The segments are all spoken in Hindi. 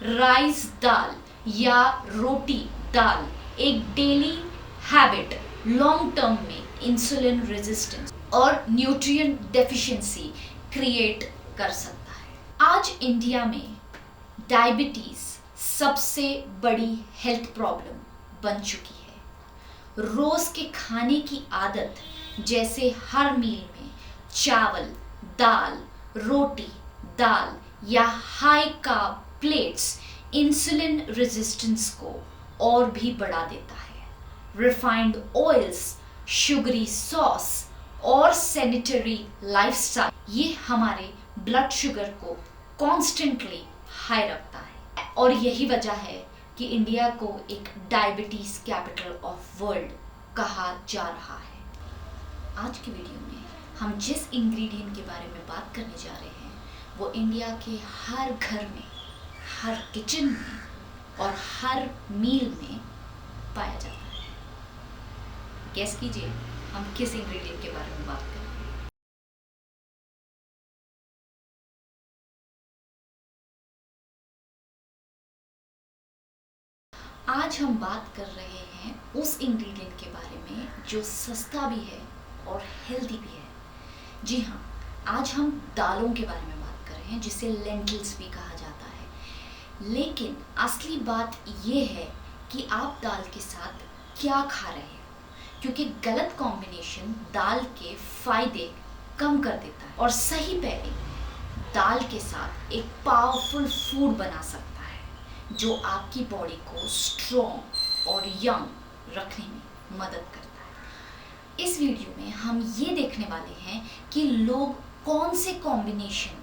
राइस दाल या रोटी दाल एक डेली हैबिट लॉन्ग टर्म में इंसुलिन रेजिस्टेंस और न्यूट्रिएंट डेफिशिएंसी क्रिएट कर सकता है। आज इंडिया में डायबिटीज सबसे बड़ी हेल्थ प्रॉब्लम बन चुकी है। रोज के खाने की आदत जैसे हर मील में चावल, दाल, रोटी, दाल या high carb plates insulin resistance को और भी बढ़ा देता है। रिफाइंड ऑयल्स, शुगरी सॉस और सैनिटरी लाइफस्टाइल ये हमारे ब्लड शुगर को कॉन्स्टेंटली हाई रखता है और यही वजह है कि इंडिया को एक डायबिटीज कैपिटल ऑफ वर्ल्ड कहा जा रहा है। आज की वीडियो में हम जिस इंग्रेडिएंट के बारे में बात करने जा रहे हैं वो इंडिया के हर घर में, हर किचन में और हर मील में पाया जाता है। गेस कीजिए हम किस इंग्रेडिएंट के बारे में बात कर रहे हैं। आज हम बात कर रहे हैं उस इंग्रेडिएंट के बारे में जो सस्ता भी है और हेल्दी भी है। जी हाँ, आज हम दालों के बारे में बात कर रहे हैं जिसे लेंटिल्स भी कहा जाता है। लेकिन असली बात ये है कि आप दाल के साथ क्या खा रहे हैं, क्योंकि गलत कॉम्बिनेशन दाल के फायदे कम कर देता है और सही पेयरिंग दाल के साथ एक पावरफुल फूड बना सकता है जो आपकी बॉडी को स्ट्रॉन्ग और यंग रखने में मदद करता है। इस वीडियो में हम ये देखने वाले हैं कि लोग कौन से कॉम्बिनेशन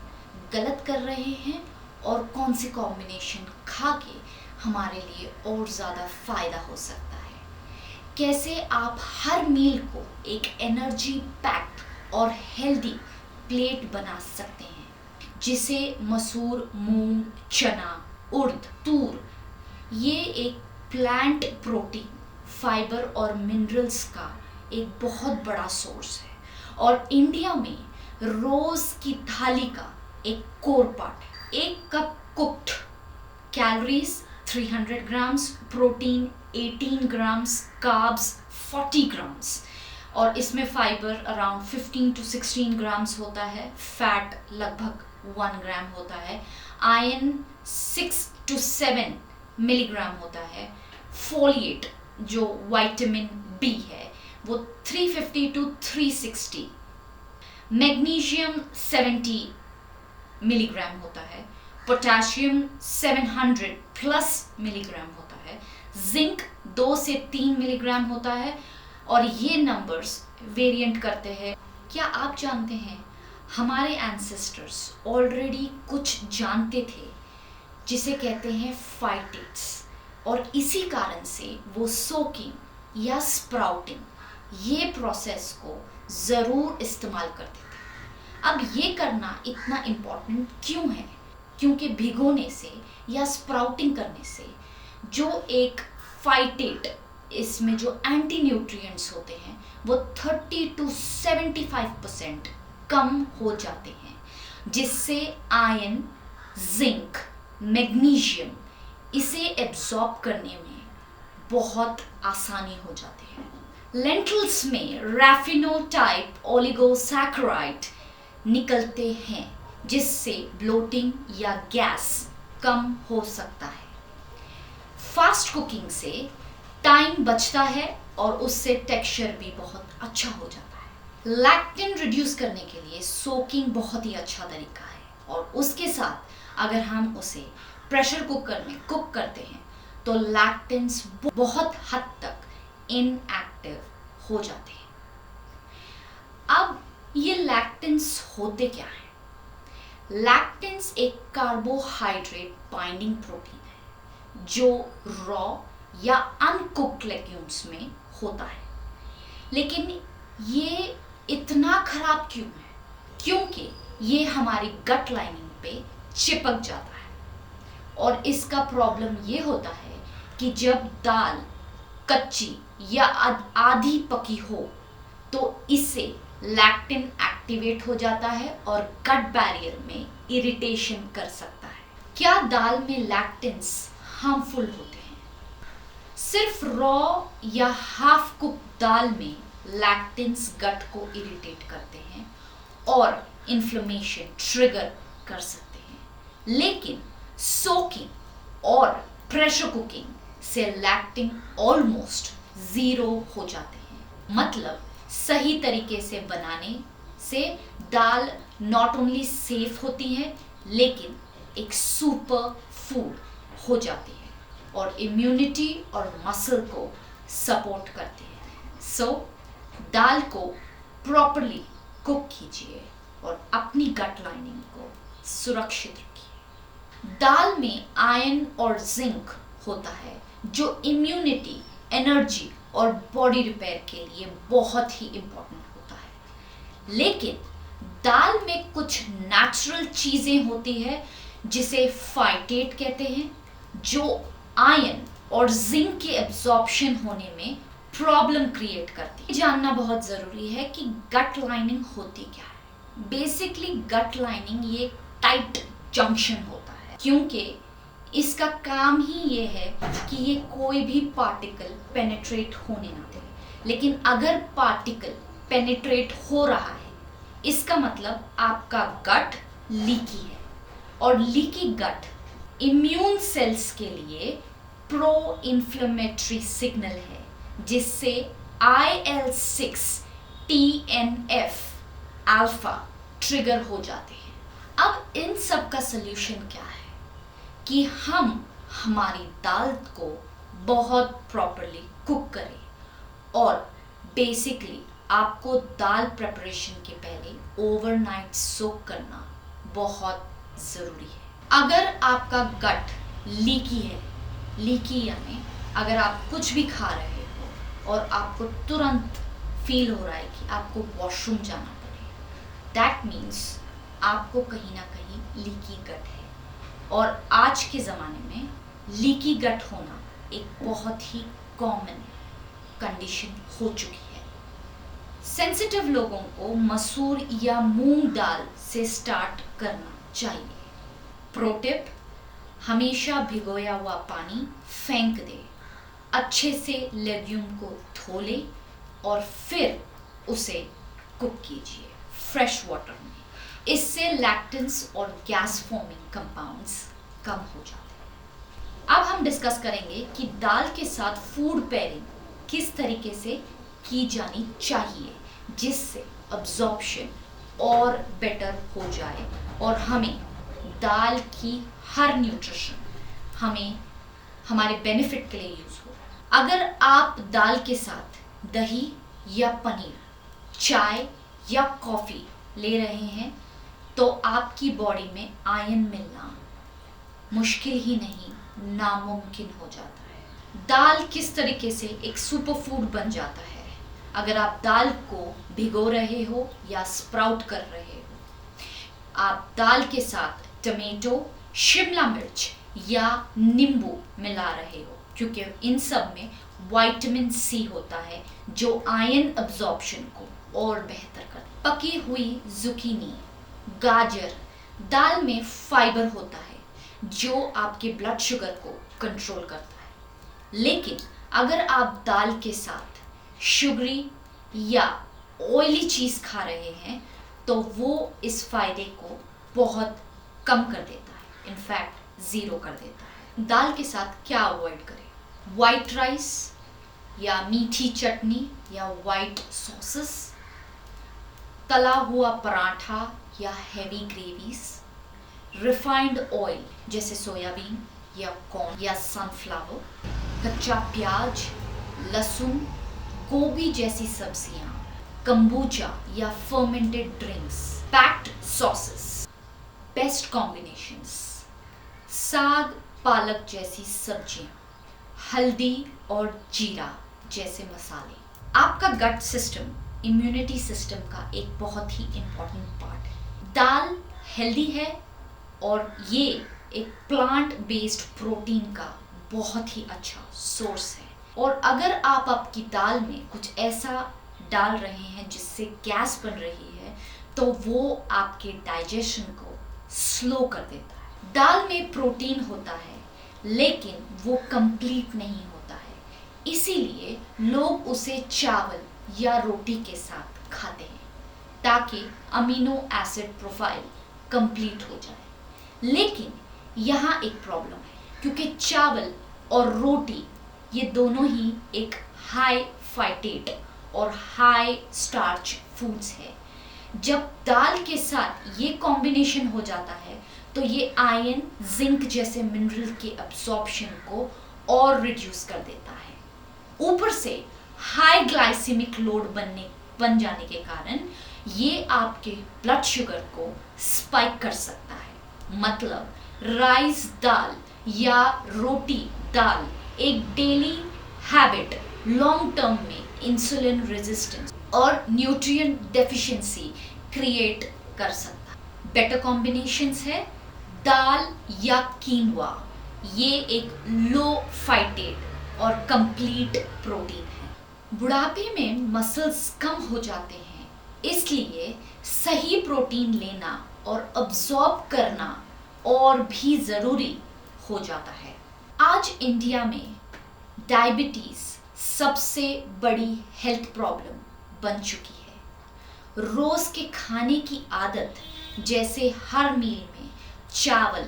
गलत कर रहे हैं और कौन से कॉम्बिनेशन खा के हमारे लिए और ज़्यादा फ़ायदा हो सकता है। कैसे आप हर मील को एक एनर्जी पैक्ड और हेल्दी प्लेट बना सकते हैं जिसे मसूर, मूंग, चना, उड़द, तूर ये एक प्लांट प्रोटीन, फाइबर और मिनरल्स का एक बहुत बड़ा सोर्स है और इंडिया में रोज की थाली का एक कोर पार्ट है। 1 cup cooked, calories 300 grams, protein 18 grams, carbs 40 grams और इसमें फाइबर अराउंड 15 to 16 ग्राम्स होता है, फैट लगभग 1 ग्राम होता है, आयरन 6 to 7 मिलीग्राम होता है, फोलिएट जो विटामिन बी है वो 350 to 360, मैग्नीशियम 70 मिलीग्राम होता है, पोटेशियम 700 प्लस मिलीग्राम होता है, जिंक 2 से 3 मिलीग्राम होता है और ये नंबर्स वेरिएंट करते हैं। क्या आप जानते हैं हमारे एंसेस्टर्स ऑलरेडी कुछ जानते थे जिसे कहते हैं फाइटेट्स और इसी कारण से वो सोकिंग या स्प्राउटिंग ये प्रोसेस को ज़रूर इस्तेमाल करते थे। अब ये करना इतना इम्पोर्टेंट क्यों है? क्योंकि भिगोने से या स्प्राउटिंग करने से जो एक फाइटेट, इसमें जो एंटी न्यूट्रिएंट्स होते हैं वो 30 to 75% कम हो जाते हैं, जिससे आयरन, जिंक, मैग्नीशियम इसे एब्जॉर्ब करने में बहुत आसानी हो जाती है। लेंटिल्स में रैफिनो टाइप ओलिगोसैकेराइड निकलते हैं जिससे ब्लोटिंग या गैस कम हो सकता है। फास्ट कुकिंग से टाइम बचता है और उससे टेक्सचर भी बहुत अच्छा हो जाता है। लैक्टिन रिड्यूस करने के लिए सोकिंग बहुत ही अच्छा तरीका है और उसके साथ अगर हम उसे प्रेशर कुकर में कुक करते हैं तो लैक्टिन्स बहुत हद तक इनएक्टिव हो जाते हैं। अब ये लैक्टिन्स होते क्या हैं? लैक्टिन्स एक कार्बोहाइड्रेट बाइंडिंग प्रोटीन है जो रॉ या अनकुक्ड लेग्यूम्स में होता है। लेकिन ये इतना खराब क्यों है? क्योंकि ये हमारी गट लाइनिंग पे चिपक जाता है और इसका प्रॉब्लम ये होता है कि जब दाल कच्ची या आधी पकी हो तो इससे लैक्टिन एक्टिवेट हो जाता है और गट बैरियर में इरिटेशन कर सकता है। क्या दाल में लैक्टेंस हार्मफुल होते हैं? सिर्फ रॉ या हाफ कुक दाल में लैक्टेंस गट को इरिटेट करते हैं और इन्फ्लेमेशन ट्रिगर कर सकते हैं, लेकिन सोकिंग और प्रेशर कुकिंग से लैक्टिन ऑलमोस्ट जीरो हो जाते हैं। मतलब सही तरीके से बनाने से दाल नॉट ओनली सेफ होती है लेकिन एक सुपर फूड हो जाती है और इम्यूनिटी और मसल को सपोर्ट करती है। सो दाल को प्रॉपरली कुक कीजिए और अपनी गट लाइनिंग को सुरक्षित रखिए। दाल में आयरन और जिंक होता है जो इम्यूनिटी, एनर्जी और बॉडी रिपेयर के लिए बहुत ही इंपॉर्टेंट होता है। लेकिन दाल में कुछ नेचुरल चीजें होती है जिसे फाइटेट कहते हैं, जो आयरन और जिंक के एब्जॉर्प्शन होने में प्रॉब्लम क्रिएट करती है। जानना बहुत जरूरी है कि गट लाइनिंग होती क्या है। बेसिकली गट लाइनिंग ये टाइट जंक्शन होता है क्योंकि इसका काम ही ये है कि ये कोई भी पार्टिकल पेनिट्रेट होने ना दे। लेकिन अगर पार्टिकल पेनिट्रेट हो रहा है इसका मतलब आपका गट लीकी है और लीकी गट इम्यून सेल्स के लिए प्रो इन्फ्लेमेटरी सिग्नल है जिससे IL-6 TNF अल्फा ट्रिगर हो जाते हैं। अब इन सब का सल्यूशन क्या है कि हम हमारी दाल को बहुत प्रॉपरली कुक करें और बेसिकली आपको दाल प्रिपरेशन के पहले ओवरनाइट सोक करना बहुत ज़रूरी है। अगर आपका गट लीकी है, लीकी यानी अगर आप कुछ भी खा रहे हो और आपको तुरंत फील हो रहा है कि आपको वॉशरूम जाना पड़े, दैट मीन्स आपको कहीं ना कहीं लीकी गट है। और आज के ज़माने में लीकी गट होना एक बहुत ही कॉमन कंडीशन हो चुकी है। सेंसिटिव लोगों को मसूर या मूंग दाल से स्टार्ट करना चाहिए। प्रो टिप, हमेशा भिगोया हुआ पानी फेंक दे, अच्छे से लेग्यूम को धो ले और फिर उसे कुक कीजिए फ्रेश वाटर में। इससे लैक्टेंस और गैस फॉर्मिंग कंपाउंड्स कम हो जाते हैं। अब हम डिस्कस करेंगे कि दाल के साथ फूड पेयरिंग किस तरीके से की जानी चाहिए जिससे अब्जॉर्प्शन और बेटर हो जाए और हमें दाल की हर न्यूट्रिशन हमें हमारे बेनिफिट के लिए यूज हो। अगर आप दाल के साथ दही या पनीर, चाय या कॉफ़ी ले रहे हैं तो आपकी बॉडी में आयरन मिलना मुश्किल ही नहीं नामुमकिन हो जाता है। दाल किस तरीके से एक सुपर फूड बन जाता है अगर आप दाल को भिगो रहे हो या स्प्राउट कर रहे हो। आप दाल के साथ टमेटो, शिमला मिर्च या नींबू मिला रहे हो क्योंकि इन सब में विटामिन सी होता है जो आयरन अब्जॉर्प्शन को और बेहतर करता है। पकी हुई जुकीनी, गाजर, दाल में फाइबर होता है जो आपके ब्लड शुगर को कंट्रोल करता है। लेकिन अगर आप दाल के साथ शुगरी या ऑयली चीज़ खा रहे हैं तो वो इस फायदे को बहुत कम कर देता है, इनफैक्ट ज़ीरो कर देता है। दाल के साथ क्या अवॉइड करें? वाइट राइस या मीठी चटनी या वाइट सॉसेस, तला हुआ पराठा या हैवी ग्रेवीज, रिफाइंड ऑयल जैसे सोयाबीन या कॉर्न या सनफ्लावर, कच्चा प्याज, लहसुन, गोभी जैसी सब्जियां, कंबूचा या fermented drinks, packed sauces. Best combinations, साग पालक जैसी सब्जियां, हल्दी और जीरा जैसे मसाले। आपका गट सिस्टम इम्यूनिटी सिस्टम का एक बहुत ही इम्पोर्टेंट पार्ट है। दाल हेल्दी है और ये एक प्लांट बेस्ड प्रोटीन का बहुत ही अच्छा सोर्स है। और अगर आप आपकी दाल में कुछ ऐसा डाल रहे हैं जिससे गैस बन रही है तो वो आपके डाइजेशन को स्लो कर देता है। दाल में प्रोटीन होता है लेकिन वो कंप्लीट नहीं होता है, इसीलिए लोग उसे चावल या रोटी के साथ खाते हैं ताकि अमीनो एसिड प्रोफाइल कंप्लीट हो जाए। लेकिन यहाँ एक प्रॉब्लम है, क्योंकि चावल और रोटी ये दोनों ही एक हाई फाइटेट और हाई स्टार्च फूड्स है। जब दाल के साथ ये कॉम्बिनेशन हो जाता है तो ये आयरन, जिंक जैसे मिनरल के अब्सॉर्प्शन को और रिड्यूस कर देता है। ऊपर से हाई ग्लाइसेमिक लोड बन जाने के कारण ये आपके ब्लड शुगर को स्पाइक कर सकता है। मतलब राइस दाल या रोटी दाल एक डेली हैबिट लॉन्ग टर्म में इंसुलिन रेजिस्टेंस और न्यूट्रिएंट डेफिशिएंसी क्रिएट कर सकता है। बेटर कॉम्बिनेशंस है दाल या कीनवा, ये एक लो फाइटेट और कंप्लीट प्रोटीन है। बुढ़ापे में मसल्स कम हो जाते हैं, इसलिए सही प्रोटीन लेना और अब्सॉर्ब करना और भी ज़रूरी हो जाता है। आज इंडिया में डायबिटीज़ सबसे बड़ी हेल्थ प्रॉब्लम बन चुकी है। रोज़ के खाने की आदत, जैसे हर मील में चावल,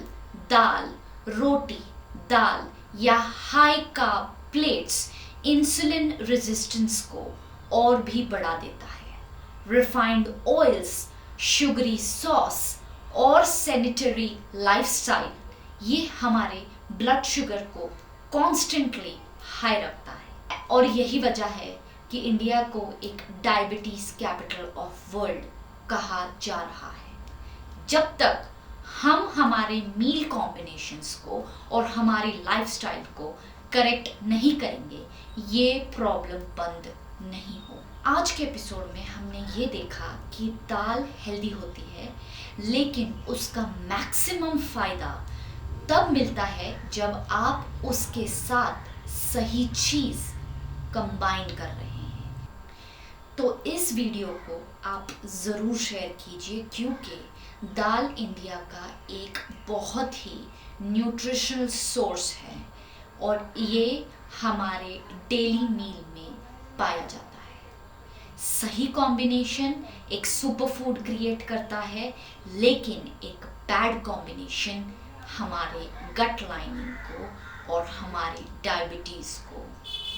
दाल, रोटी, दाल या high carb plates insulin resistance को और भी बढ़ा देता है। रिफाइंड ऑयल्स, शुगरी सॉस और सैनिटरी लाइफस्टाइल ये हमारे ब्लड शुगर को कॉन्स्टेंटली हाई रखता है और यही वजह है कि इंडिया को एक डायबिटीज़ कैपिटल ऑफ वर्ल्ड कहा जा रहा है। जब तक हम हमारे मील कॉम्बिनेशंस को और हमारी लाइफस्टाइल को करेक्ट नहीं करेंगे, ये प्रॉब्लम बंद नहीं हो। आज के एपिसोड में हमने ये देखा कि दाल हेल्दी होती है, लेकिन उसका मैक्सिमम फ़ायदा तब मिलता है जब आप उसके साथ सही चीज़ कंबाइन कर रहे हैं। तो इस वीडियो को आप ज़रूर शेयर कीजिए, क्योंकि दाल इंडिया का एक बहुत ही न्यूट्रिशनल सोर्स है और ये हमारे डेली मील में पाया जाता है। सही कॉम्बिनेशन एक सुपर फूड क्रिएट करता है, लेकिन एक बैड कॉम्बिनेशन हमारे गट लाइनिंग को और हमारी डायबिटीज़ को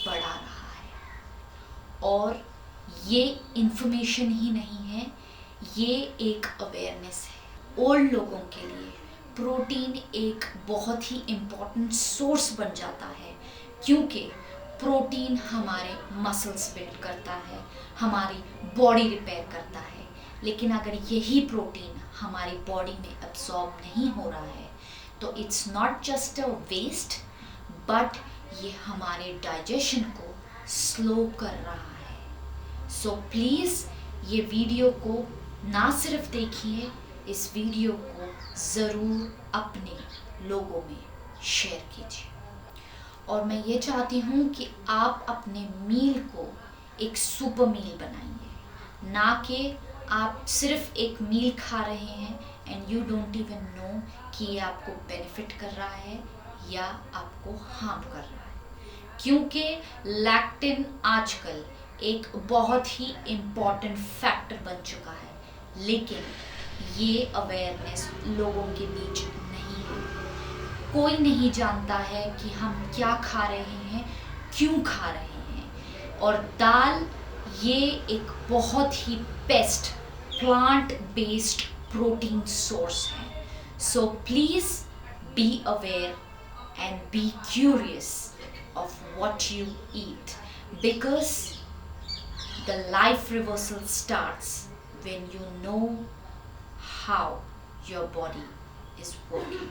बढ़ा रहा है। और ये इंफॉर्मेशन ही नहीं है, ये एक अवेयरनेस है। ओल्ड लोगों के लिए प्रोटीन एक बहुत ही इम्पॉर्टेंट सोर्स बन जाता है, क्योंकि प्रोटीन हमारे मसल्स बिल्ड करता है, हमारी बॉडी रिपेयर करता है। लेकिन अगर यही प्रोटीन हमारी बॉडी में अब्सॉर्ब नहीं हो रहा है तो it's not just a waste, but ये हमारे डाइजेशन को स्लो कर रहा है। सो प्लीज़ ये वीडियो को ना सिर्फ देखिए, इस वीडियो को ज़रूर अपने लोगों में शेयर कीजिए। और मैं ये चाहती हूँ कि आप अपने मील को एक सुपर मील बनाइए, ना कि आप सिर्फ एक मील खा रहे हैं and you don't even know कि ये आपको बेनिफिट कर रहा है या आपको हार्म कर रहा है। क्योंकि लैक्टिन आजकल एक बहुत ही इम्पॉर्टेंट फैक्टर बन चुका है, लेकिन ये अवेयरनेस लोगों के बीच नहीं है। कोई नहीं जानता है कि हम क्या खा रहे हैं, क्यों खा रहे हैं। और दाल ये एक बहुत ही best plant based protein source है। So please be aware and be curious of what you eat, because the life reversal starts when you know how your body is working.